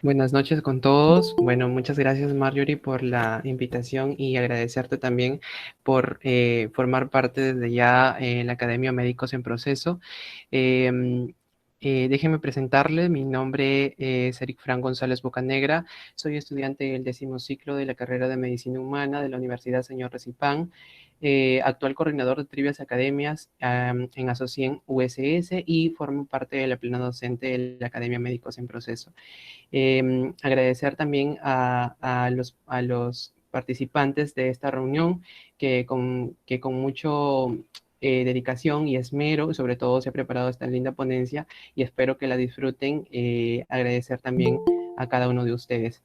Buenas noches con todos. Bueno, muchas gracias Marjorie por la invitación y agradecerte también por formar parte desde ya en la Academia Médicos en Proceso. Eh, Déjenme presentarle, mi nombre es Eric Fran González Bocanegra, soy estudiante del 10º ciclo de la carrera de Medicina Humana de la Universidad Señor Recipán, actual coordinador de trivias academias en Asocien USS y formo parte de la plena docente de la Academia Médicos en Proceso. Agradecer también a los participantes de esta reunión que con mucho dedicación y esmero, sobre todo se ha preparado esta linda ponencia y espero que la disfruten. Agradecer también a cada uno de ustedes.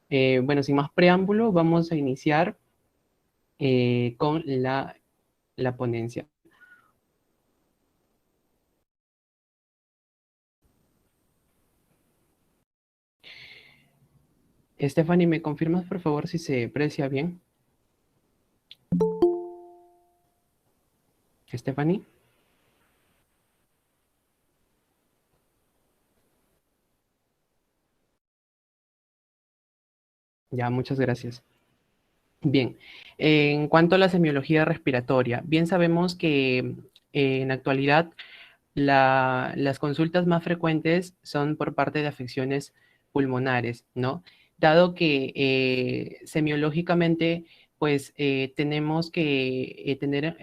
Bueno, sin más preámbulo, vamos a iniciar con la ponencia. Stephanie, ¿me confirmas por favor si se aprecia bien? Stephanie, ya, muchas gracias. Bien, en cuanto a la semiología respiratoria, bien sabemos que en la actualidad las consultas más frecuentes son por parte de afecciones pulmonares, ¿no? Dado que semiológicamente, pues tenemos que tener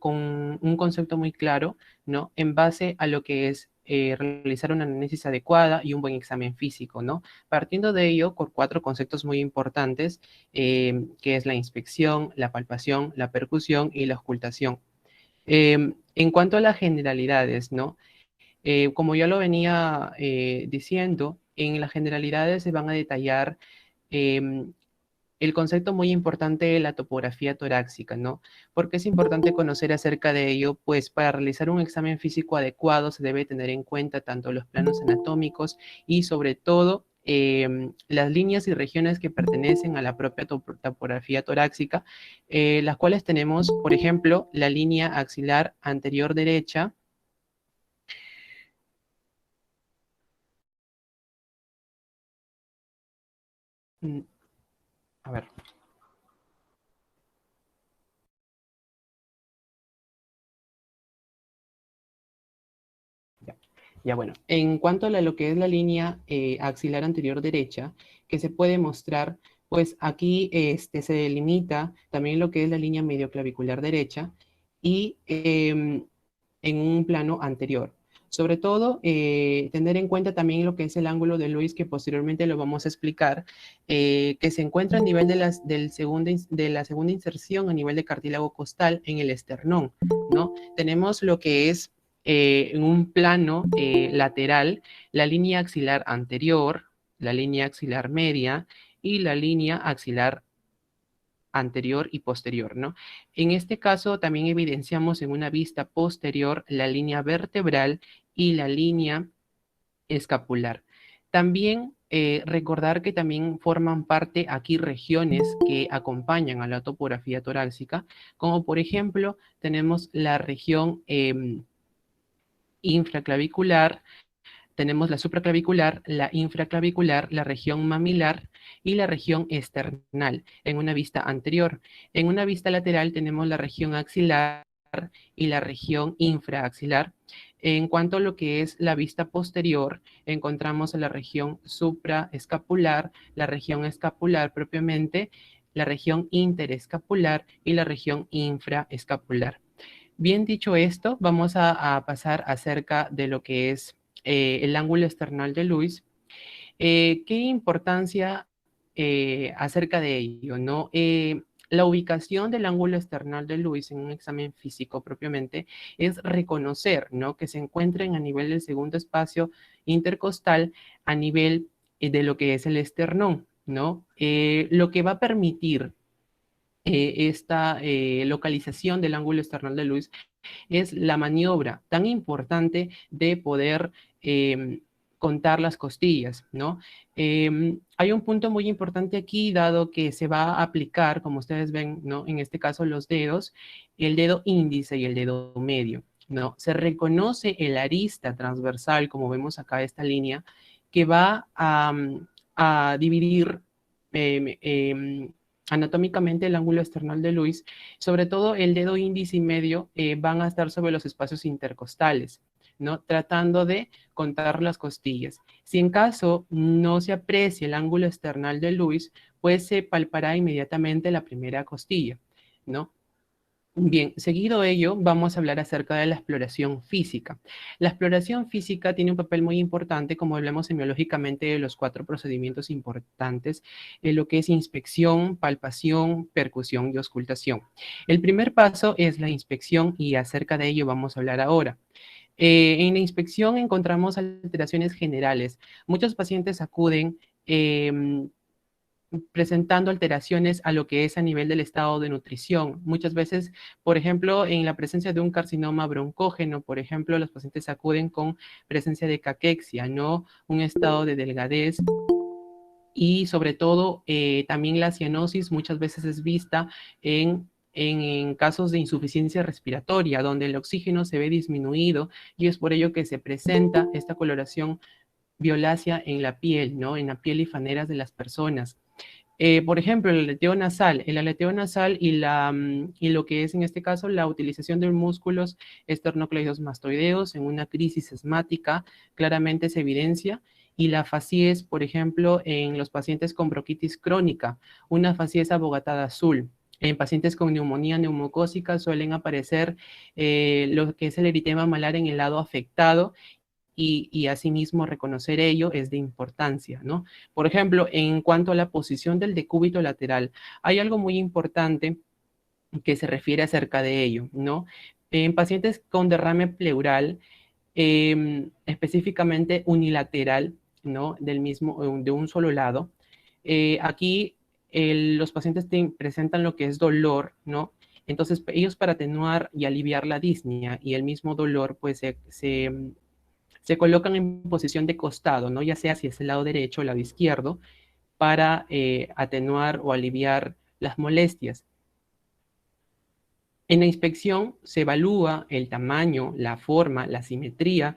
con un concepto muy claro, ¿no? En base a lo que es realizar una análisis adecuada y un buen examen físico, ¿no? Partiendo de ello, por cuatro conceptos muy importantes, que es la inspección, la palpación, la percusión y la ocultación. En cuanto a las generalidades, ¿no? Como ya lo venía diciendo, en las generalidades se van a detallar eh, el concepto muy importante de la topografía torácica, ¿no? Porque es importante conocer acerca de ello, pues para realizar un examen físico adecuado se debe tener en cuenta tanto los planos anatómicos y sobre todo las líneas y regiones que pertenecen a la propia topografía torácica, las cuales tenemos, por ejemplo, la línea axilar anterior derecha. Mm, A ver. Ya, ya bueno, en cuanto a lo que es la línea axilar anterior derecha, que se puede mostrar, pues aquí se delimita también lo que es la línea medioclavicular derecha y en un plano anterior. Sobre todo, tener en cuenta también lo que es el ángulo de Luis, que posteriormente lo vamos a explicar, que se encuentra a nivel de la segunda inserción a nivel de cartílago costal en el esternón, ¿no? Tenemos lo que es en un plano lateral, la línea axilar anterior, la línea axilar media y la línea axilar anterior y posterior, ¿no? En este caso también evidenciamos en una vista posterior la línea vertebral y la línea escapular. También recordar que también forman parte aquí regiones que acompañan a la topografía torácica, como por ejemplo tenemos la región infraclavicular, tenemos la supraclavicular, la infraclavicular, la región mamilar y la región esternal en una vista anterior. En una vista lateral tenemos la región axilar y la región infraaxilar. En cuanto a lo que es la vista posterior, encontramos la región supraescapular, la región escapular propiamente, la región interescapular y la región infraescapular. Bien dicho esto, vamos a pasar acerca de lo que es el ángulo external de Lewis. ¿Qué importancia acerca de ello, no? La ubicación del ángulo external de Lewis en un examen físico propiamente es reconocer, ¿no? Que se encuentren a nivel del segundo espacio intercostal a nivel de lo que es el esternón, ¿no? Lo que va a permitir esta localización del ángulo external de Lewis es la maniobra tan importante de poder contar las costillas, ¿no? Hay un punto muy importante aquí, dado que se va a aplicar, como ustedes ven, ¿no? En este caso los dedos, el dedo índice y el dedo medio, ¿no? Se reconoce el arista transversal, como vemos acá esta línea, que va a dividir anatómicamente el ángulo esternal de Lewis, sobre todo el dedo índice y medio van a estar sobre los espacios intercostales, ¿no? Tratando de contar las costillas. Si en caso no se aprecia el ángulo esternal de Lewis, pues se palpará inmediatamente la primera costilla, ¿no? Bien, seguido ello, vamos a hablar acerca de la exploración física. La exploración física tiene un papel muy importante, como hablamos semiológicamente de los 4 procedimientos importantes, en lo que es inspección, palpación, percusión y auscultación. El primer paso es la inspección y acerca de ello vamos a hablar ahora. En la inspección encontramos alteraciones generales. Muchos pacientes acuden presentando alteraciones a lo que es a nivel del estado de nutrición. Muchas veces, por ejemplo, en la presencia de un carcinoma broncógeno, por ejemplo, los pacientes acuden con presencia de caquexia, ¿no? Un estado de delgadez y sobre todo también la cianosis muchas veces es vista en casos de insuficiencia respiratoria, donde el oxígeno se ve disminuido y es por ello que se presenta esta coloración violácea en la piel, ¿no? En la piel y faneras de las personas. Por ejemplo, el aleteo nasal y lo que es en este caso la utilización de músculos esternocleidos mastoideos en una crisis asmática claramente se evidencia y la facies, por ejemplo, en los pacientes con bronquitis crónica, una facies abogatada azul. En pacientes con neumonía neumocócica suelen aparecer lo que es el eritema malar en el lado afectado y asimismo reconocer ello es de importancia, ¿no? Por ejemplo, en cuanto a la posición del decúbito lateral, hay algo muy importante que se refiere acerca de ello, ¿no? En pacientes con derrame pleural, específicamente unilateral, ¿no? De un solo lado, aquí los pacientes presentan lo que es dolor, ¿no? Entonces, ellos para atenuar y aliviar la disnea y el mismo dolor, pues se colocan en posición de costado, ¿no? Ya sea si es el lado derecho o el lado izquierdo, para atenuar o aliviar las molestias. En la inspección se evalúa el tamaño, la forma, la simetría.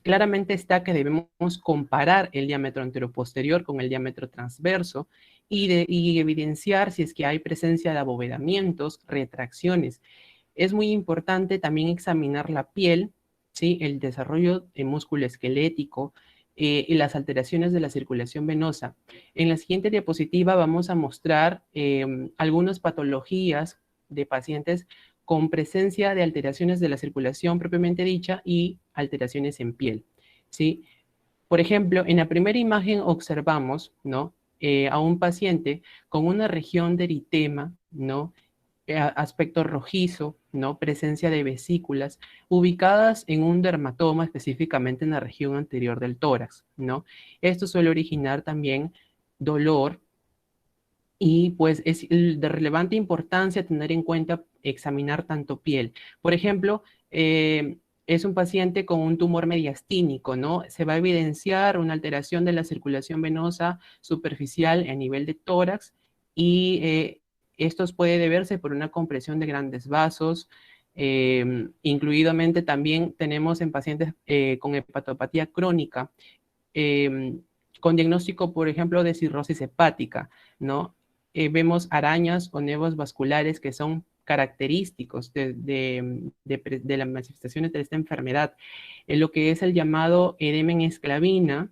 Claramente está que debemos comparar el diámetro anteroposterior con el diámetro transverso y evidenciar si es que hay presencia de abovedamientos, retracciones. Es muy importante también examinar la piel, ¿sí? El desarrollo de músculo esquelético y las alteraciones de la circulación venosa. En la siguiente diapositiva vamos a mostrar algunas patologías de pacientes con presencia de alteraciones de la circulación propiamente dicha y alteraciones en piel, ¿sí? Por ejemplo, en la primera imagen observamos, ¿no? A un paciente con una región de eritema, ¿no? Aspecto rojizo, ¿no? Presencia de vesículas ubicadas en un dermatoma, específicamente en la región anterior del tórax, ¿no? Esto suele originar también dolor y pues es de relevante importancia tener en cuenta examinar tanto piel. Por ejemplo, es un paciente con un tumor mediastínico, ¿no? Se va a evidenciar una alteración de la circulación venosa superficial a nivel de tórax y estos puede deberse por una compresión de grandes vasos, incluidamente también tenemos en pacientes con hepatopatía crónica, eh, con diagnóstico, por ejemplo, de cirrosis hepática, ¿no? Vemos arañas o nevos vasculares que son característicos de las manifestaciones de esta enfermedad, en lo que es el llamado edema en esclavina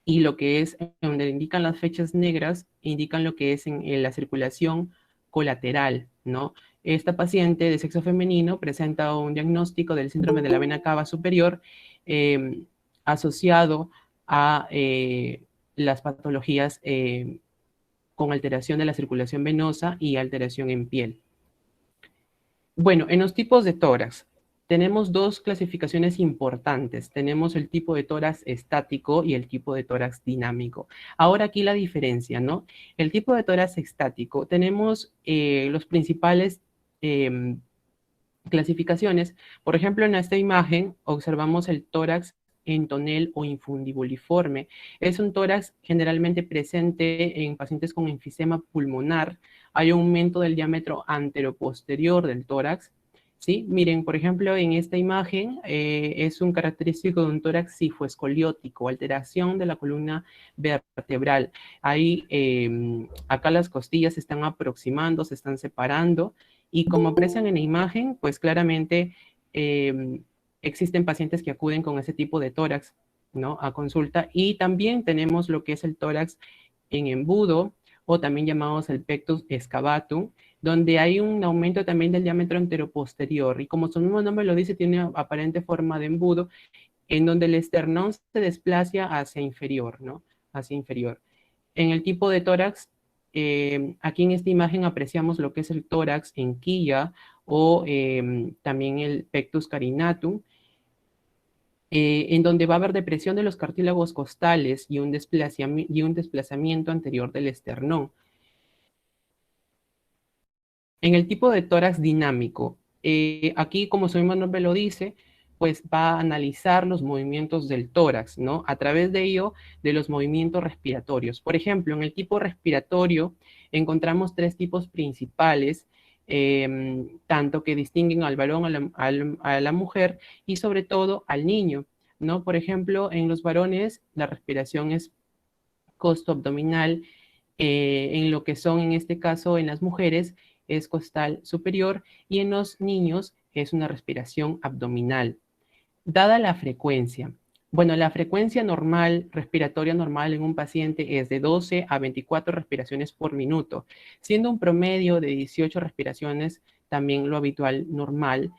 y lo que es donde indican las fechas negras, indican lo que es en la circulación colateral, ¿no? Esta paciente de sexo femenino presenta un diagnóstico del síndrome de la vena cava superior eh, asociado a las patologías con alteración de la circulación venosa y alteración en piel. Bueno, en los tipos de tórax tenemos dos clasificaciones importantes. Tenemos el tipo de tórax estático y el tipo de tórax dinámico. Ahora aquí la diferencia, ¿no? El tipo de tórax estático, tenemos los principales clasificaciones. Por ejemplo, en esta imagen observamos el tórax en tonel o infundibuliforme. Es un tórax generalmente presente en pacientes con enfisema pulmonar. Hay un aumento del diámetro anteroposterior del tórax. ¿sí? Miren, por ejemplo, en esta imagen es un característico de un tórax cifoescoliótico, alteración de la columna vertebral. Ahí, acá las costillas se están aproximando, se están separando, y como aprecian en la imagen, pues claramente existen pacientes que acuden con ese tipo de tórax, ¿no? A consulta, y también tenemos lo que es el tórax en embudo, o también llamados el pectus excavatum, donde hay un aumento también del diámetro anteroposterior, y como su mismo nombre lo dice, tiene aparente forma de embudo, en donde el esternón se desplaza hacia inferior, ¿no? Hacia inferior. En el tipo de tórax, aquí en esta imagen apreciamos lo que es el tórax en quilla, o también el pectus carinatum, en donde va a haber depresión de los cartílagos costales y un desplazamiento anterior del esternón. En el tipo de tórax dinámico, aquí, como su mismo nombre lo dice, pues va a analizar los movimientos del tórax, ¿no? A través de ello, de los movimientos respiratorios. Por ejemplo, en el tipo respiratorio encontramos tres tipos principales, tanto que distinguen al varón, a la mujer y sobre todo al niño, ¿no? Por ejemplo, en los varones la respiración es costo-abdominal, en lo que son, en este caso, en las mujeres, es costal superior, y en los niños es una respiración abdominal. Dada la frecuencia, bueno, la frecuencia normal, respiratoria normal en un paciente es de 12 a 24 respiraciones por minuto, siendo un promedio de 18 respiraciones también lo habitual normal.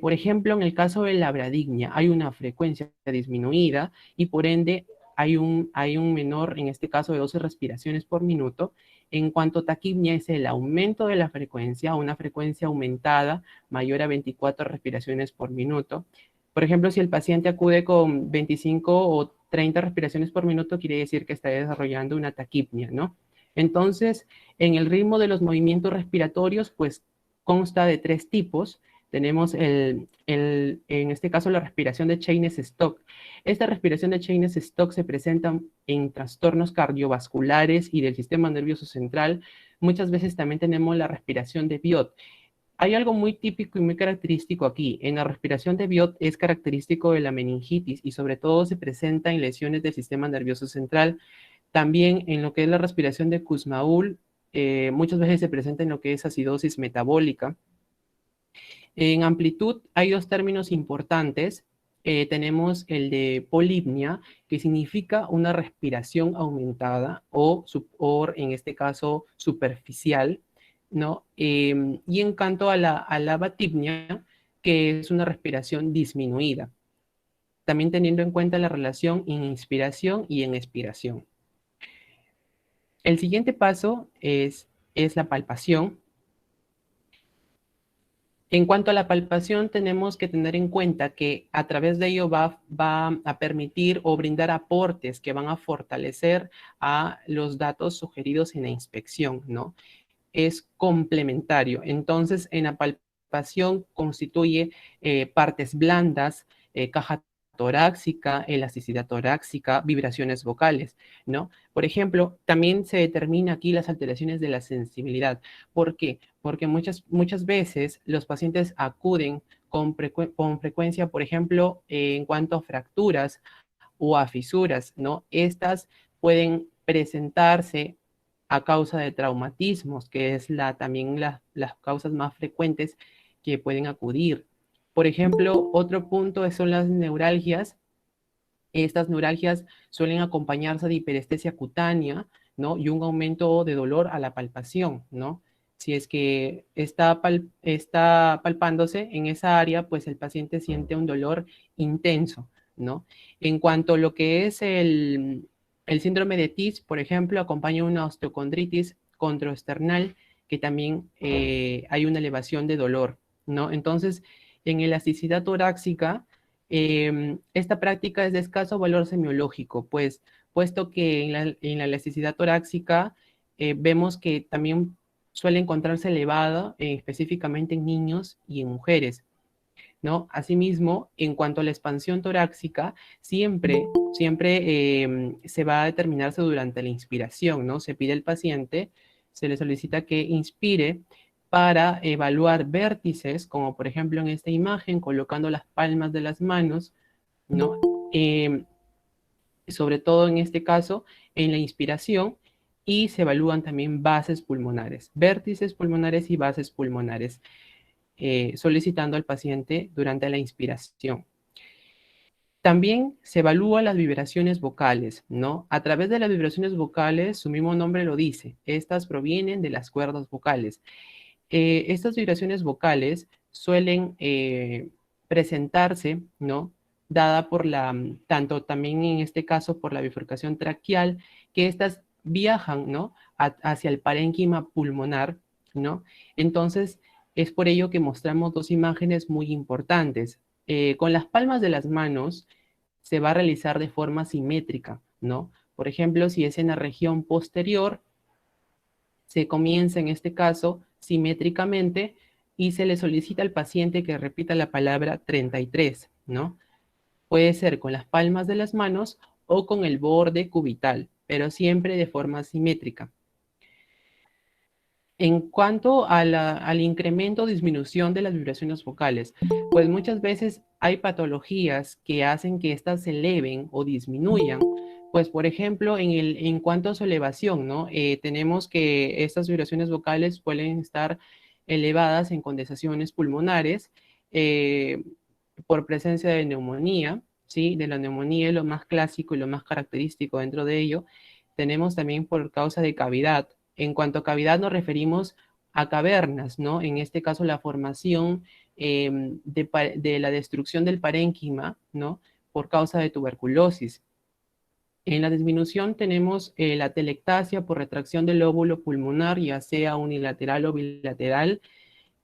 Por ejemplo, en el caso de la bradignia hay una frecuencia disminuida y por ende hay un menor, en este caso de 12 respiraciones por minuto. En cuanto a taquipnia es el aumento de la frecuencia, una frecuencia aumentada mayor a 24 respiraciones por minuto. Por ejemplo, si el paciente acude con 25 o 30 respiraciones por minuto, quiere decir que está desarrollando una taquipnia, ¿no? Entonces, en el ritmo de los movimientos respiratorios, pues consta de tres tipos. Tenemos en este caso la respiración de Cheynes-Stokes. Esta respiración de Cheynes-Stokes se presenta en trastornos cardiovasculares y del sistema nervioso central. Muchas veces también tenemos la respiración de Biot. Hay algo muy típico y muy característico aquí. En la respiración de Biot es característico de la meningitis y sobre todo se presenta en lesiones del sistema nervioso central. También en lo que es la respiración de Kussmaul, muchas veces se presenta en lo que es acidosis metabólica. En amplitud hay dos términos importantes. Tenemos el de polipnia, que significa una respiración aumentada o en este caso superficial, ¿no? Y en cuanto a la batipnia, que es una respiración disminuida, también teniendo en cuenta la relación en inspiración y en expiración. El siguiente paso es la palpación. En cuanto a la palpación, tenemos que tener en cuenta que a través de ello va a permitir o brindar aportes que van a fortalecer a los datos sugeridos en la inspección, ¿no? Es complementario. Entonces, en la palpación constituye partes blandas, caja torácica, elasticidad torácica, vibraciones vocales, ¿no? Por ejemplo, también se determina aquí las alteraciones de la sensibilidad. ¿Por qué? Porque muchas veces los pacientes acuden con frecuencia, por ejemplo, en cuanto a fracturas o a fisuras, ¿no? Estas pueden presentarse a causa de traumatismos, que es también las causas más frecuentes que pueden acudir. Por ejemplo, otro punto son las neuralgias. Estas neuralgias suelen acompañarse de hiperestesia cutánea, ¿no? Y un aumento de dolor a la palpación, ¿no? Si es que está palpándose en esa área, pues el paciente siente un dolor intenso, ¿no? En cuanto a lo que es el síndrome de TIS, por ejemplo, acompaña una osteocondritis controesternal, que también hay una elevación de dolor, ¿no? Entonces, en elasticidad torácica, esta práctica es de escaso valor semiológico, pues puesto que en la elasticidad torácica vemos que también suele encontrarse elevada específicamente en niños y en mujeres, ¿no? Asimismo, en cuanto a la expansión torácica, siempre se va a determinarse durante la inspiración, ¿no? Se pide al paciente, se le solicita que inspire para evaluar vértices, como por ejemplo en esta imagen, colocando las palmas de las manos, ¿no? Sobre todo en este caso, en la inspiración, y se evalúan también bases pulmonares, vértices pulmonares y bases pulmonares, solicitando al paciente durante la inspiración. También se evalúa las vibraciones vocales, ¿no? A través de las vibraciones vocales, su mismo nombre lo dice, estas provienen de las cuerdas vocales. Estas vibraciones vocales suelen presentarse, ¿no? Dada por tanto también en este caso por la bifurcación traqueal, que estas viajan, ¿no? Hacia el parénquima pulmonar, ¿no? Entonces, es por ello que mostramos dos imágenes muy importantes. Con las palmas de las manos se va a realizar de forma simétrica, ¿no? Por ejemplo, si es en la región posterior, se comienza en este caso simétricamente y se le solicita al paciente que repita la palabra 33, ¿no? Puede ser con las palmas de las manos o con el borde cubital, pero siempre de forma simétrica. En cuanto al incremento o disminución de las vibraciones vocales, pues muchas veces hay patologías que hacen que éstas se eleven o disminuyan. Pues, por ejemplo, en cuanto a su elevación, ¿no? Tenemos que estas vibraciones vocales pueden estar elevadas en condensaciones pulmonares por presencia de neumonía, ¿sí? De la neumonía, lo más clásico y lo más característico dentro de ello. Tenemos también por causa de cavidad. En cuanto a cavidad nos referimos a cavernas, ¿no? En este caso la formación de la destrucción del parénquima, ¿no? Por causa de tuberculosis. En la disminución tenemos la atelectasia por retracción del lóbulo pulmonar, ya sea unilateral o bilateral,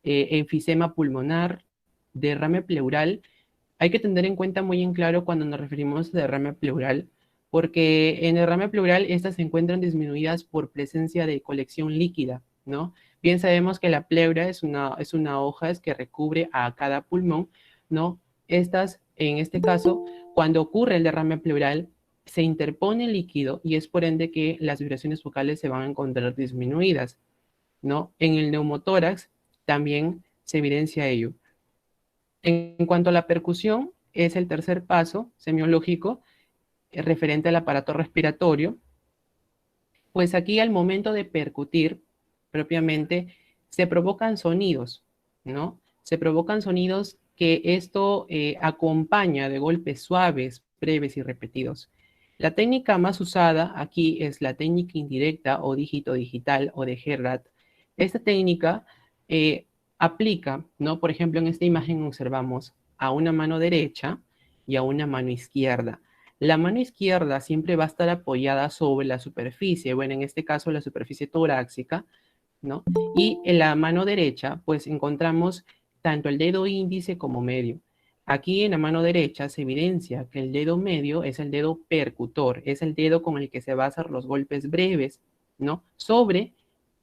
enfisema pulmonar, derrame pleural. Hay que tener en cuenta muy en claro cuando nos referimos a derrame pleural, porque en derrame pleural estas se encuentran disminuidas por presencia de colección líquida, ¿no? Bien sabemos que la pleura es una hoja que recubre a cada pulmón, ¿no? Estas, en este caso, cuando ocurre el derrame pleural, se interpone el líquido y es por ende que las vibraciones vocales se van a encontrar disminuidas, ¿no? En el neumotórax también se evidencia ello. En cuanto a la percusión, es el tercer paso semiológico referente al aparato respiratorio. Pues aquí al momento de percutir, propiamente, se provocan sonidos, ¿no? Se provocan sonidos que esto acompaña de golpes suaves, breves y repetidos. La técnica más usada aquí es la técnica indirecta o dígito digital o de Gerard. Esta técnica aplica, ¿no? Por ejemplo, en esta imagen observamos a una mano derecha y a una mano izquierda. La mano izquierda siempre va a estar apoyada sobre la superficie, bueno, en este caso la superficie torácica, ¿no? Y en la mano derecha, pues encontramos tanto el dedo índice como medio. Aquí en la mano derecha se evidencia que el dedo medio es el dedo percutor, es el dedo con el que se va a hacer los golpes breves, ¿no? Sobre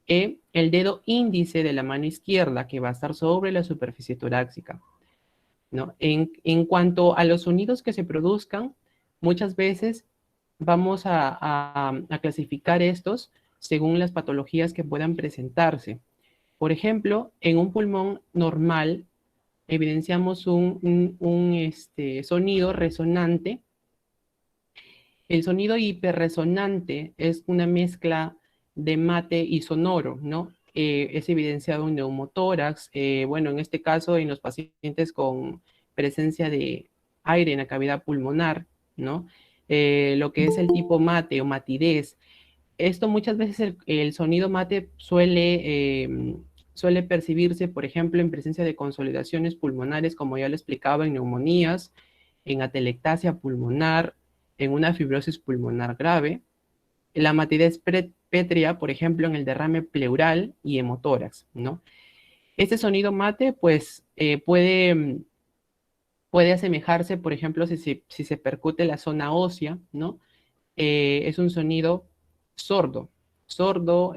el dedo índice de la mano izquierda, que va a estar sobre la superficie torácica, ¿no? En cuanto a los sonidos que se produzcan, muchas veces vamos a clasificar estos según las patologías que puedan presentarse. Por ejemplo, en un pulmón normal evidenciamos un sonido resonante. El sonido hiperresonante es una mezcla de mate y sonoro, ¿no? Es evidenciado en neumotórax, bueno, en este caso en los pacientes con presencia de aire en la cavidad pulmonar, ¿no? Lo que es el tipo mate o matidez. Esto muchas veces el sonido mate suele percibirse, por ejemplo, en presencia de consolidaciones pulmonares, como ya lo explicaba, en neumonías, en atelectasia pulmonar, en una fibrosis pulmonar grave, la matidez pétrea, por ejemplo, en el derrame pleural y hemotórax, ¿no? Este sonido mate, pues, puede asemejarse, por ejemplo, si se percute la zona ósea, ¿no? Es un sonido sordo, sordo,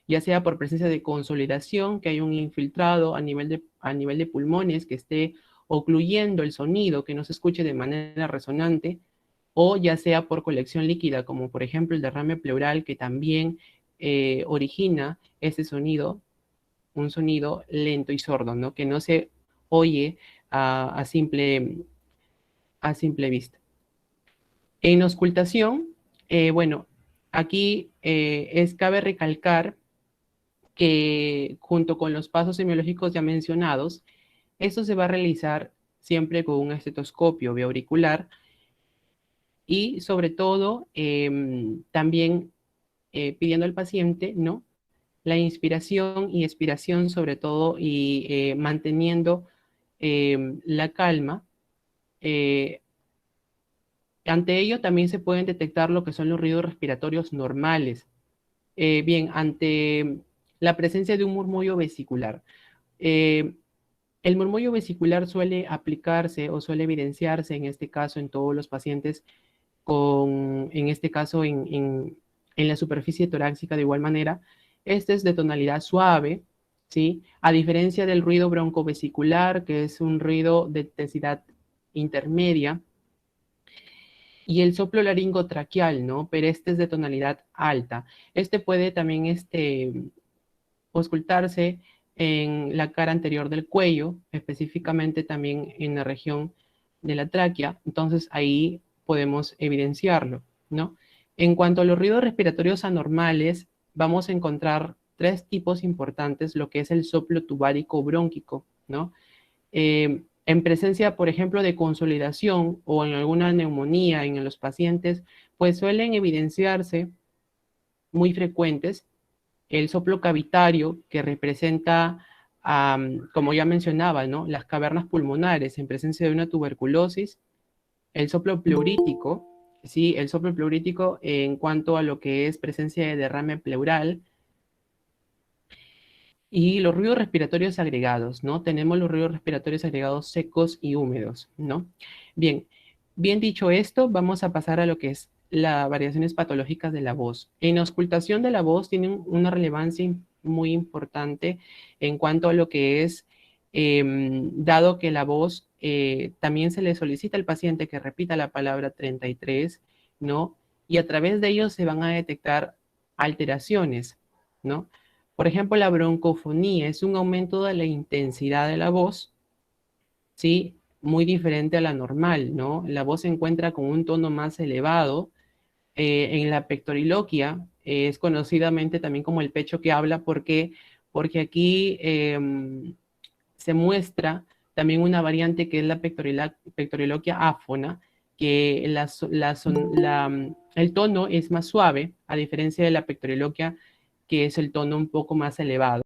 ya sea por presencia de consolidación, que hay un infiltrado a nivel de pulmones que esté ocluyendo el sonido, que no se escuche de manera resonante, o ya sea por colección líquida, como por ejemplo el derrame pleural, que también origina ese sonido, un sonido lento y sordo, ¿no? Que no se oye a simple vista. En auscultación, bueno, aquí cabe recalcar que junto con los pasos semiológicos ya mencionados, esto se va a realizar siempre con un estetoscopio bioauricular y sobre todo también pidiendo al paciente, ¿no? La inspiración y expiración sobre todo y manteniendo la calma. eh, Ante ello también se pueden detectar lo que son los ruidos respiratorios normales. Bien, ante la presencia de un murmullo vesicular. Eh, el murmullo vesicular suele aplicarse o suele evidenciarse en este caso en todos los pacientes en este caso en la superficie torácica de igual manera. Este es de tonalidad suave, ¿sí? A diferencia del ruido broncovesicular, que es un ruido de intensidad intermedia, y el soplo laringotraqueal, ¿no? Pero este es de tonalidad alta. Este puede también auscultarse en la cara anterior del cuello, específicamente también en la región de la tráquea. Entonces ahí podemos evidenciarlo, ¿no? En cuanto a los ruidos respiratorios anormales, vamos a encontrar tres tipos importantes, lo que es el soplo tubárico brónquico, ¿no? En presencia, por ejemplo, de consolidación o en alguna neumonía en los pacientes, pues suelen evidenciarse muy frecuentes el soplo cavitario que representa, como ya mencionaba, ¿no? Las cavernas pulmonares en presencia de una tuberculosis, el soplo pleurítico, ¿sí? El soplo pleurítico en cuanto a lo que es presencia de derrame pleural, y los ruidos respiratorios agregados, ¿no? Tenemos los ruidos respiratorios agregados secos y húmedos, ¿no? Bien, bien dicho esto, vamos a pasar a lo que es las variaciones patológicas de la voz. En auscultación de la voz tienen una relevancia muy importante en cuanto a lo que es, dado que la voz también se le solicita al paciente que repita la palabra 33, ¿no? Y a través de ellos se van a detectar alteraciones, ¿no? Por ejemplo, la broncofonía es un aumento de la intensidad de la voz, ¿sí? Muy diferente a la normal, ¿no? La voz se encuentra con un tono más elevado. En la pectoriloquia es conocidamente también como el pecho que habla, porque aquí se muestra también una variante que es la pectoriloquia áfona, que el tono es más suave, a diferencia de la pectoriloquia, que es el tono un poco más elevado.